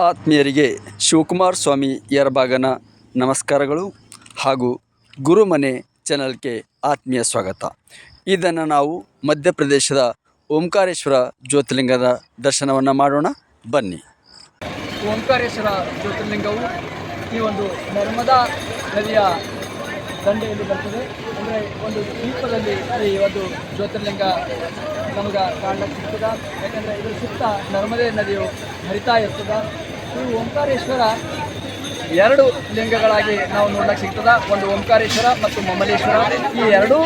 ಆತ್ಮೀಯರಿಗೆ ಶಿವಕುಮಾರ್ ಸ್ವಾಮಿ ಯರಬಾಗನ ನಮಸ್ಕಾರಗಳು ಹಾಗೂ ಗುರುಮನೆ ಚಾನಲ್ಗೆ ಆತ್ಮೀಯ ಸ್ವಾಗತ. ಇದನ್ನು ನಾವು ಮಧ್ಯಪ್ರದೇಶದ ಓಂಕಾರೇಶ್ವರ ಜ್ಯೋತಿರ್ಲಿಂಗದ ದರ್ಶನವನ್ನು ಮಾಡೋಣ ಬನ್ನಿ. ಓಂಕಾರೇಶ್ವರ ಜ್ಯೋತಿರ್ಲಿಂಗವು ಈ ಒಂದು ನರ್ಮದಾ ನದಿಯ ದಂಡೆಯಲ್ಲಿ ಬರ್ತದೆ. ಅಂದರೆ ಒಂದು ದ್ವೀಪದಲ್ಲಿ ಈ ಒಂದು ಜ್ಯೋತಿರ್ಲಿಂಗ ನಮಗೆ ಕಾಣಲಿಕ್ಕೆ ಸಿಗ್ತದೆ. ಯಾಕೆಂದರೆ ಇದರ ಸುತ್ತ ನರ್ಮದೆ ನದಿಯು ಹರಿತಾ ಇರ್ತದೆ. ಈ ಓಂಕಾರೇಶ್ವರ ಎರಡು ಲಿಂಗಗಳಾಗಿ ನಾವು ನೋಡ್ಲಿಕ್ಕೆ ಸಿಗ್ತದೆ. ಒಂದು ಓಂಕಾರೇಶ್ವರ ಮತ್ತು ಮಮಲೇಶ್ವರ. ಈ ಎರಡೂ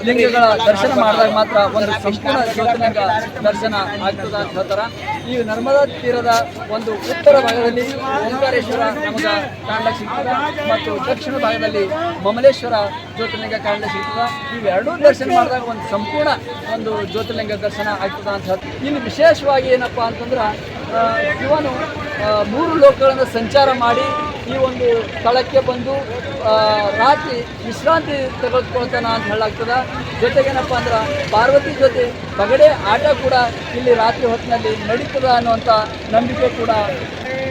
ಲಿಂಗಗಳ ದರ್ಶನ ಮಾಡಿದಾಗ ಮಾತ್ರ ಒಂದು ಸಂಪೂರ್ಣ ಜ್ಯೋತಿರ್ಲಿಂಗ ದರ್ಶನ ಆಗ್ತದೆ ಅಂತ ಹೇಳ್ತಾರೆ. ಈ ನರ್ಮದಾ ತೀರದ ಒಂದು ಉತ್ತರ ಭಾಗದಲ್ಲಿ ಓಂಕಾರೇಶ್ವರ ನಮಗೆ ಕಾಣಲಿಕ್ಕೆ ಸಿಗ್ತದೆ ಮತ್ತು ದಕ್ಷಿಣ ಭಾಗದಲ್ಲಿ ಮಮಲೇಶ್ವರ ಜ್ಯೋತಿರ್ಲಿಂಗ ಕಾಣಲಿಕ್ಕೆ ಸಿಗ್ತದೆ. ಇವೆರಡೂ ದರ್ಶನ ಮಾಡಿದಾಗ ಒಂದು ಸಂಪೂರ್ಣ ಒಂದು ಜ್ಯೋತಿರ್ಲಿಂಗ ದರ್ಶನ ಆಗ್ತದೆ ಅಂತ ಹೇಳ್ತಾರೆ. ಇನ್ನು ವಿಶೇಷವಾಗಿ ಏನಪ್ಪ ಅಂತಂದ್ರೆ ಶಿವನು 3 ಲೋಕಗಳನ್ನು ಸಂಚಾರ ಮಾಡಿ ಈ ಒಂದು ಸ್ಥಳಕ್ಕೆ ಬಂದು ರಾತ್ರಿ ವಿಶ್ರಾಂತಿ ತೆಗೆದುಕೊಳ್ತಾನ ಅಂತ ಹೇಳಾಗ್ತದೆ. ಜೊತೆಗೇನಪ್ಪ ಅಂದ್ರೆ ಪಾರ್ವತಿ ಜೊತೆ ಪಗಡೆ ಆಟ ಕೂಡ ಇಲ್ಲಿ ರಾತ್ರಿ ಹೊತ್ತಿನಲ್ಲಿ ನಡೀತದ ಅನ್ನುವಂಥ ನಂಬಿಕೆ ಕೂಡ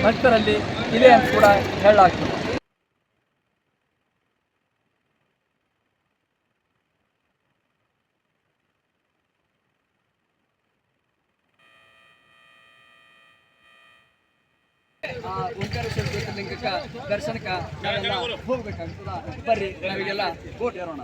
ಭಕ್ತರಲ್ಲಿ ಇದೆ ಅಂತ ಕೂಡ ಹೇಳಲಾಗ್ತದೆ. ಓಂಕಾರೇಶ್ವರ ಜ್ಯೋತಿರ್ಲಿಂಗಕ್ಕೆ ದರ್ಶನಕ್ಕೆ ನಾವೆಲ್ಲ ಹೋಗ್ಬೇಕಾಗ್ತದ. ಬರ್ರಿ ನಾವಿಗೆಲ್ಲ ಬೋಟ್ ಏರೋಣ.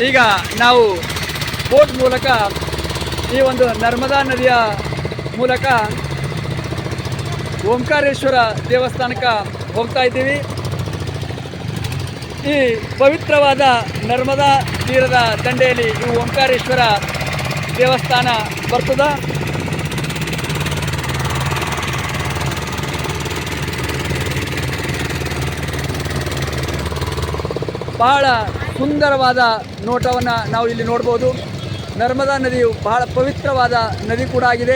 ಈಗ ನಾವು ಬೋಟ್ ಮೂಲಕ ಈ ಒಂದು ನರ್ಮದಾ ನದಿಯ ಮೂಲಕ ಓಂಕಾರೇಶ್ವರ ದೇವಸ್ಥಾನಕ್ಕೆ ಹೋಗ್ತಾ ಇದ್ದೀವಿ. ಈ ಪವಿತ್ರವಾದ ನರ್ಮದಾ ತೀರದ ದಂಡೆಯಲ್ಲಿ ಈ ಓಂಕಾರೇಶ್ವರ ದೇವಸ್ಥಾನ ಬರ್ತದೆ. ಬಹಳ ಸುಂದರವಾದ ನೋಟವನ್ನು ನಾವು ಇಲ್ಲಿ ನೋಡ್ಬೋದು. ನರ್ಮದಾ ನದಿಯು ಬಹಳ ಪವಿತ್ರವಾದ ನದಿ ಕೂಡ ಆಗಿದೆ.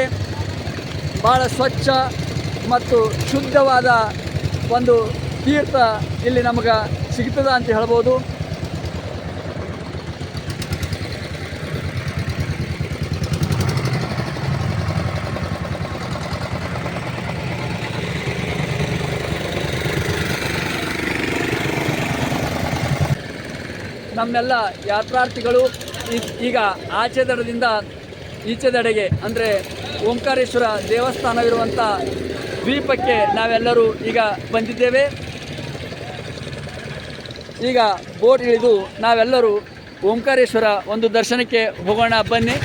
ಬಹಳ ಸ್ವಚ್ಛ ಮತ್ತು ಶುದ್ಧವಾದ ಒಂದು ತೀರ್ಥ ಇಲ್ಲಿ ನಮಗೆ ಸಿಗ್ತದ ಅಂತ ಹೇಳ್ಬೋದು. ನಮ್ಮೆಲ್ಲ ಯಾತ್ರಾರ್ಥಿಗಳು ಈಗ ಆಚೆ ದಡದಿಂದ ಈಚೆ ದಡೆಗೆ ಅಂದರೆ ಓಂಕಾರೇಶ್ವರ ದೇವಸ್ಥಾನವಿರುವಂಥ ದ್ವೀಪಕ್ಕೆ ನಾವೆಲ್ಲರೂ ಈಗ ಬಂದಿದ್ದೇವೆ. ಈಗ ಬೋಟ್ ಇಳಿದು ನಾವೆಲ್ಲರೂ ಓಂಕಾರೇಶ್ವರ ಒಂದು ದರ್ಶನಕ್ಕೆ ಹೋಗೋಣ ಬನ್ನಿ.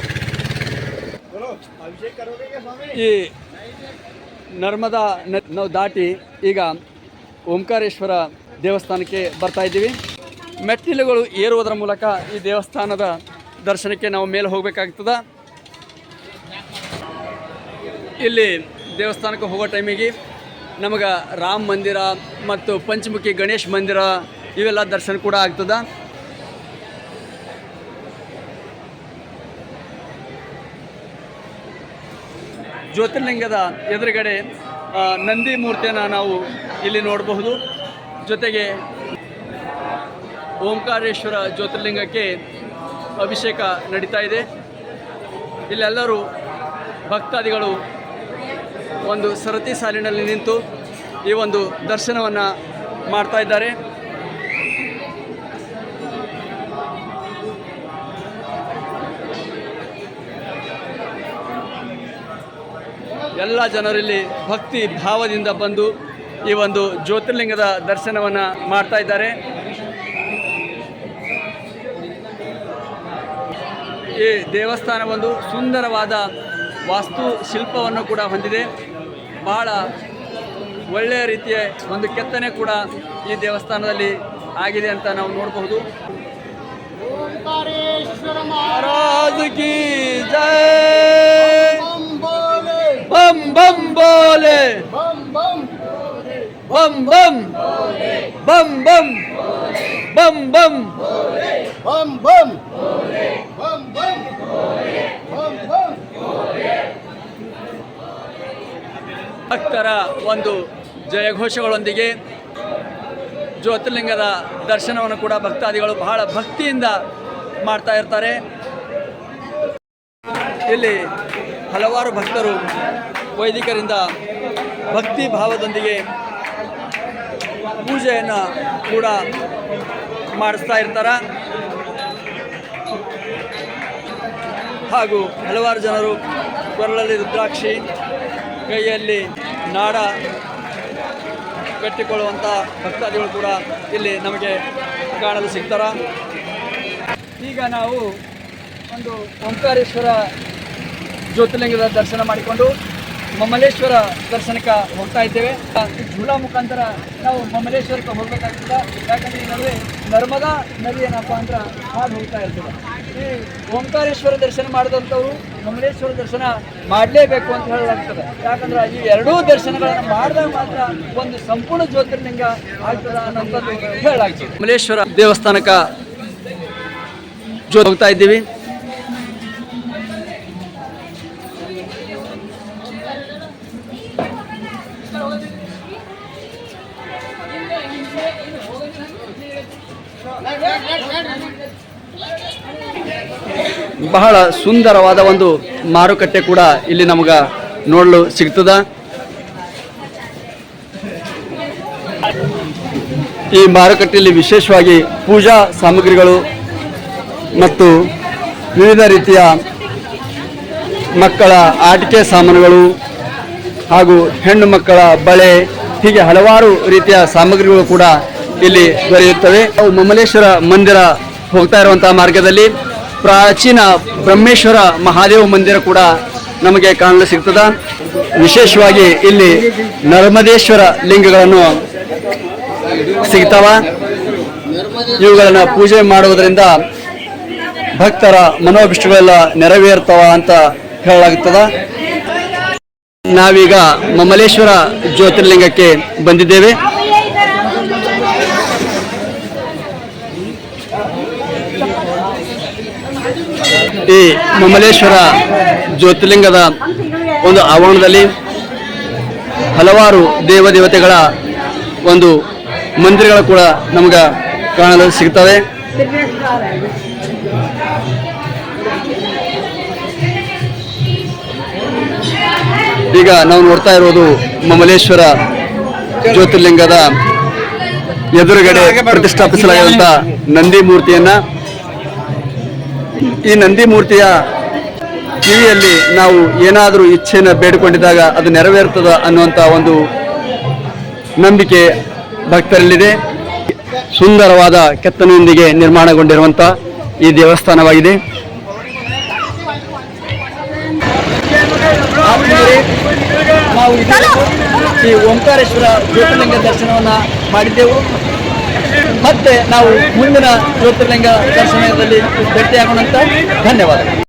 ಈ ನರ್ಮದಾ ನಾವು ದಾಟಿ ಈಗ ಓಂಕಾರೇಶ್ವರ ದೇವಸ್ಥಾನಕ್ಕೆ ಬರ್ತಾ ಇದ್ದೀವಿ. ಮೆಟ್ಟಿಲುಗಳು ಏರುವುದರ ಮೂಲಕ ಈ ದೇವಸ್ಥಾನದ ದರ್ಶನಕ್ಕೆ ನಾವು ಮೇಲೆ ಹೋಗಬೇಕಾಗ್ತದೆ. ಇಲ್ಲಿ ದೇವಸ್ಥಾನಕ್ಕೆ ಹೋಗೋ ಟೈಮಿಗೆ ನಮಗೆ ರಾಮ ಮಂದಿರ ಮತ್ತು ಪಂಚಮುಖಿ ಗಣೇಶ್ ಮಂದಿರ ಇವೆಲ್ಲ ದರ್ಶನ ಕೂಡ ಆಗ್ತದೆ. ಜ್ಯೋತಿರ್ಲಿಂಗದ ಎದುರುಗಡೆ ನಂದಿ ಮೂರ್ತಿಯನ್ನು ನಾವು ಇಲ್ಲಿ ನೋಡಬಹುದು. ಜೊತೆಗೆ ಓಂಕಾರೇಶ್ವರ ಜ್ಯೋತಿರ್ಲಿಂಗಕ್ಕೆ ಅಭಿಷೇಕ ನಡೀತಾ ಇದೆ. ಇಲ್ಲೆಲ್ಲರೂ ಭಕ್ತಾದಿಗಳು ಒಂದು ಸರತಿ ಸಾಲಿನಲ್ಲಿ ನಿಂತು ಈ ಒಂದು ದರ್ಶನವನ್ನು ಮಾಡ್ತಾ ಇದ್ದಾರೆ. ಎಲ್ಲ ಜನರಲ್ಲಿ ಭಕ್ತಿ ಭಾವದಿಂದ ಬಂದು ಈ ಒಂದು ಜ್ಯೋತಿರ್ಲಿಂಗದ ದರ್ಶನವನ್ನು ಮಾಡ್ತಾ ಇದ್ದಾರೆ. ಈ ದೇವಸ್ಥಾನ ಒಂದು ಸುಂದರವಾದ ವಾಸ್ತು ಶಿಲ್ಪವನ್ನು ಕೂಡ ಹೊಂದಿದೆ. ಬಹಳ ಒಳ್ಳೆಯ ರೀತಿಯ ಒಂದು ಕೆತ್ತನೆ ಕೂಡ ಈ ದೇವಸ್ಥಾನದಲ್ಲಿ ಆಗಿದೆ ಅಂತ ನಾವು ನೋಡಬಹುದು. ಓಂಕಾರೇಶ್ವರ ಮಹಾರಾಜ್ ಕಿ ಜೈ. ಬಂ ಬಂ ಬೋಲೆ, ಬಂ ಬಂ ಬಂ ಬಂ ಬಂ ಬಂ ಬಂ ಬಂ ಬಂ ಬಂ ಬಂ ಭಕ್ತರ ಒಂದು ಜಯಘೋಷಗಳೊಂದಿಗೆ ಜ್ಯೋತಿರ್ಲಿಂಗದ ದರ್ಶನವನ್ನು ಕೂಡ ಭಕ್ತಾದಿಗಳು ಬಹಳ ಭಕ್ತಿಯಿಂದ ಮಾಡ್ತಾ ಇರ್ತಾರೆ. ಇಲ್ಲಿ ಹಲವಾರು ಭಕ್ತರು ವೈದಿಕರಿಂದ ಭಕ್ತಿ ಭಾವದೊಂದಿಗೆ ಪೂಜೆಯನ್ನು ಕೂಡ ಮಾಡಿಸ್ತಾ ಇರ್ತಾರೆ. ಹಾಗೂ ಹಲವಾರು ಜನರು ಕೊರಳಲ್ಲಿ ರುದ್ರಾಕ್ಷಿ, ಕೈಯಲ್ಲಿ ನಾಡ ಕಟ್ಟಿಕೊಳ್ಳುವಂಥ ಭಕ್ತಾದಿಗಳು ಕೂಡ ಇಲ್ಲಿ ನಮಗೆ ಕಾಣಲು ಸಿಗ್ತಾರೆ. ಈಗ ನಾವು ಒಂದು ಓಂಕಾರೇಶ್ವರ ಜ್ಯೋತಿರ್ಲಿಂಗದ ದರ್ಶನ ಮಾಡಿಕೊಂಡು ಮಮಲೇಶ್ವರ ದರ್ಶನಕ್ಕೆ ಹೋಗ್ತಾ ಇದ್ದೇವೆ. ಈ ಝೂಲಾ ಮುಖಾಂತರ ನಾವು ಮಮಲೇಶ್ವರಕ್ಕೆ ಹೋಗಬೇಕಾಗ್ತದೆ. ಯಾಕಂದರೆ ಈ ನಡುವೆ ನರ್ಮದಾ ನದಿ ಏನಪ್ಪ ಅಂದ್ರೆ ಹಾದು ಹೋಗ್ತಾ ಇರ್ತದೆ. ಈ ಓಂಕಾರೇಶ್ವರ ದರ್ಶನ ಮಾಡಿದಂಥವ್ರು ಮಮಲೇಶ್ವರ ದರ್ಶನ ಮಾಡಲೇಬೇಕು ಅಂತ ಹೇಳಲಾಗ್ತದೆ. ಯಾಕಂದ್ರೆ ಈ ಎರಡೂ ದರ್ಶನಗಳನ್ನು ಮಾಡಿದಾಗ ಮಾತ್ರ ಒಂದು ಸಂಪೂರ್ಣ ಜ್ಯೋತಿರ್ಲಿಂಗ ಆಗ್ತದೆ ಅನ್ನೋಂಥದ್ದು ಹೇಳಲಾಗ್ತದೆ. ಮಮಲೇಶ್ವರ ದೇವಸ್ಥಾನಕ್ಕೆ ಹೋಗ್ತಾ ಇದ್ದೀವಿ. ಬಹಳ ಸುಂದರವಾದ ಒಂದು ಮಾರುಕಟ್ಟೆ ಕೂಡ ಇಲ್ಲಿ ನಮಗೆ ನೋಡಲು ಸಿಗ್ತದ. ಈ ಮಾರುಕಟ್ಟೆಯಲ್ಲಿ ವಿಶೇಷವಾಗಿ ಪೂಜಾ ಸಾಮಗ್ರಿಗಳು ಮತ್ತು ವಿವಿಧ ರೀತಿಯ ಮಕ್ಕಳ ಆಟಿಕೆ ಸಾಮಾನುಗಳು ಹಾಗೂ ಹೆಣ್ಣು ಮಕ್ಕಳ ಬಳೆ, ಹೀಗೆ ಹಲವಾರು ರೀತಿಯ ಸಾಮಗ್ರಿಗಳು ಕೂಡ ಇಲ್ಲಿ ದೊರೆಯುತ್ತವೆ. ನಾವು ಮಮಲೇಶ್ವರ ಮಂದಿರ ಹೋಗ್ತಾ ಇರುವಂತಹ ಮಾರ್ಗದಲ್ಲಿ ಪ್ರಾಚೀನ ಬ್ರಹ್ಮೇಶ್ವರ ಮಹಾದೇವ ಮಂದಿರ ಕೂಡ ನಮಗೆ ಕಾಣಲು ಸಿಗ್ತದ. ವಿಶೇಷವಾಗಿ ಇಲ್ಲಿ ನರ್ಮದೇಶ್ವರ ಲಿಂಗಗಳನ್ನು ಸಿಗ್ತಾವ. ಇವುಗಳನ್ನು ಪೂಜೆ ಮಾಡುವುದರಿಂದ ಭಕ್ತರ ಮನೋಭಿಷ್ಟಗಳೆಲ್ಲ ನೆರವೇರ್ತವ ಅಂತ ಹೇಳಲಾಗುತ್ತದೆ. ನಾವೀಗ ಮಮಲೇಶ್ವರ ಜ್ಯೋತಿರ್ಲಿಂಗಕ್ಕೆ ಬಂದಿದ್ದೇವೆ. ಈ ಮಮಲೇಶ್ವರ ಜ್ಯೋತಿರ್ಲಿಂಗದ ಒಂದು ಆವರಣದಲ್ಲಿ ಹಲವಾರು ದೇವದೇವತೆಗಳ ಒಂದು ಮಂದಿರಗಳು ಕೂಡ ನಮಗೆ ಕಾಣಲು ಸಿಗ್ತವೆ. ಈಗ ನಾವು ನೋಡ್ತಾ ಇರೋದು ಮಮಲೇಶ್ವರ ಜ್ಯೋತಿರ್ಲಿಂಗದ ಎದುರುಗಡೆ ಪ್ರತಿಷ್ಠಾಪಿಸಲಾಗಿರುವಂತಹ ನಂದಿ ಮೂರ್ತಿಯನ್ನ. ಈ ನಂದಿ ಮೂರ್ತಿಯ ಕಿವಿಯಲ್ಲಿ ನಾವು ಏನಾದರೂ ಇಚ್ಛೆಯನ್ನು ಬೇಡಿಕೊಂಡಿದ್ದಾಗ ಅದು ನೆರವೇರ್ತದ ಅನ್ನುವಂಥ ಒಂದು ನಂಬಿಕೆ ಭಕ್ತರಲ್ಲಿದೆ. ಸುಂದರವಾದ ಕೆತ್ತನೆಯೊಂದಿಗೆ ನಿರ್ಮಾಣಗೊಂಡಿರುವಂಥ ಈ ದೇವಸ್ಥಾನವಾಗಿದೆ. ನಾವು ಈ ಓಂಕಾರೇಶ್ವರ ಜ್ಯೋತಿರ್ಲಿಂಗ ದರ್ಶನವನ್ನು ಮಾಡಿದ್ದೆವು. ಮತ್ತೆ ನಾವು ಮುಂದಿನ ಜ್ಯೋತಿರ್ಲಿಂಗ ದರ್ಶನದಲ್ಲಿ ಭೇಟಿಯಾಗೋಣ. ಧನ್ಯವಾದ.